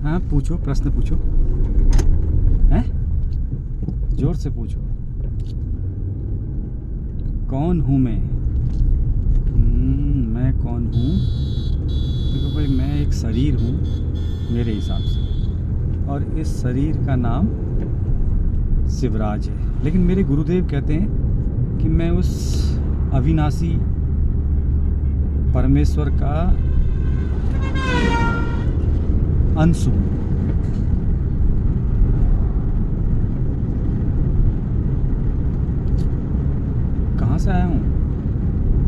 हाँ पूछो, प्रश्न पूछो। हैं? जोर से पूछो। कौन हूँ मैं? मैं कौन हूँ? देखो भाई, मैं एक शरीर हूँ मेरे हिसाब से, और इस शरीर का नाम शिवराज है। लेकिन मेरे गुरुदेव कहते हैं कि मैं उस अविनाशी परमेश्वर का अंश हूँ। कहाँ से आया हूँ?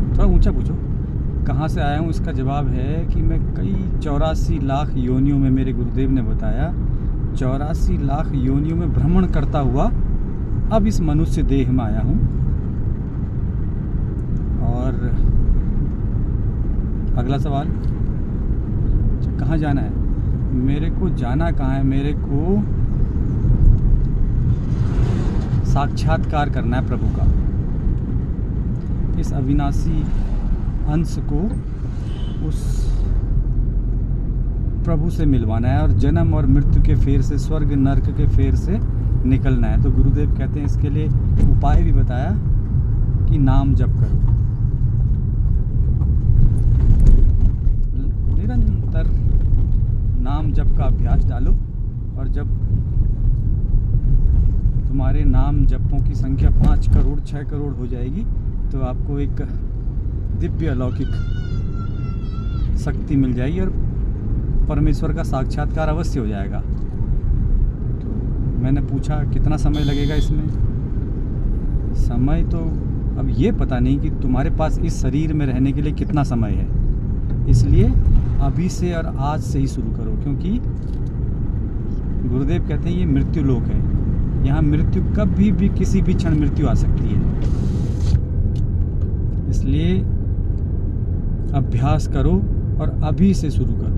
थोड़ा ऊंचा पूछो। कहाँ से आया हूँ इसका जवाब है कि मैं कई 84 लाख योनियों में, मेरे गुरुदेव ने बताया, 84 लाख योनियों में भ्रमण करता हुआ अब इस मनुष्य देह में आया हूँ। और अगला सवाल, कहाँ जाना है? मेरे को जाना कहाँ है? मेरे को साक्षात्कार करना है प्रभु का। इस अविनाशी अंश को उस प्रभु से मिलवाना है, और जन्म और मृत्यु के फेर से, स्वर्ग नरक के फेर से निकलना है। तो गुरुदेव कहते हैं इसके लिए उपाय भी बताया कि नाम जप करो, निरंतर नाम जप का अभ्यास डालो, और जब तुम्हारे नाम जपों की संख्या 5 करोड़ 6 करोड़ हो जाएगी तो आपको एक दिव्य अलौकिक शक्ति मिल जाएगी और परमेश्वर का साक्षात्कार अवश्य हो जाएगा। तो मैंने पूछा कितना समय लगेगा इसमें? समय तो अब ये पता नहीं कि तुम्हारे पास इस शरीर में रहने के लिए कितना समय है, इसलिए अभी से और आज से ही शुरू करो, क्योंकि गुरुदेव कहते हैं ये मृत्यु लोक है। यहाँ मृत्यु कभी भी किसी भी क्षण मृत्यु आ सकती है, इसलिए अभ्यास करो और अभी से शुरू करो।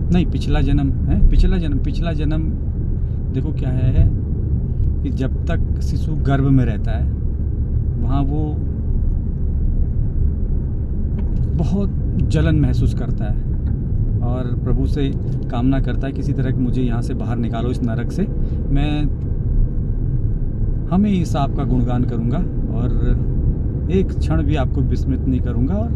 नहीं, पिछला जन्म है, पिछला जन्म देखो क्या है कि जब तक शिशु गर्भ में रहता है वहाँ वो बहुत जलन महसूस करता है और प्रभु से कामना करता है किसी तरह कि मुझे यहाँ से बाहर निकालो इस नरक से। मैं हमेशा आपका गुणगान करूँगा और एक क्षण भी आपको विस्मृत नहीं करूँगा और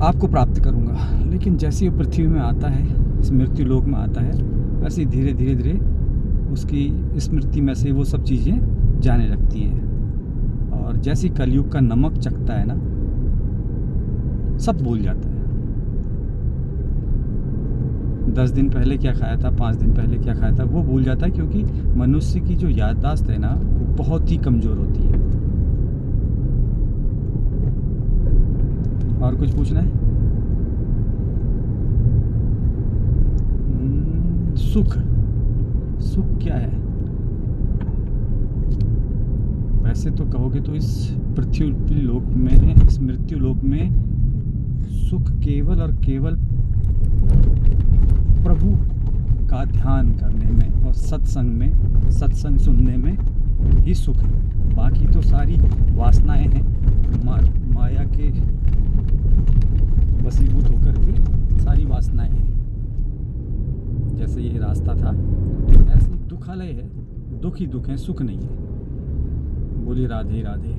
आपको प्राप्त करूँगा। लेकिन जैसे ही पृथ्वी में आता है, इस मृत्यु लोक में आता है, वैसे धीरे धीरे उसकी स्मृति में से वो सब चीज़ें जाने लगती हैं, और जैसे कलयुग का नमक चखता है ना, सब भूल जाता है। 10 दिन पहले क्या खाया था, 5 दिन पहले क्या खाया था, वो भूल जाता है, क्योंकि मनुष्य की जो याददाश्त है ना वो बहुत ही कमज़ोर होती है। और कुछ पूछना है? सुख क्या है? वैसे तो कहोगे तो इस पृथ्वी लोक में, इस मृत्यु लोक में सुख केवल और केवल प्रभु का ध्यान करने में और सत्संग सुनने में ही सुख है। बाकी तो सारी वासनाएं हैं, माया के वशीभूत होकर के सारी वासनाएं हैं। जैसे ये रास्ता था, ऐसे दुखालय है, दुख ही दुख है, सुख नहीं है। बोलिए राधे राधे।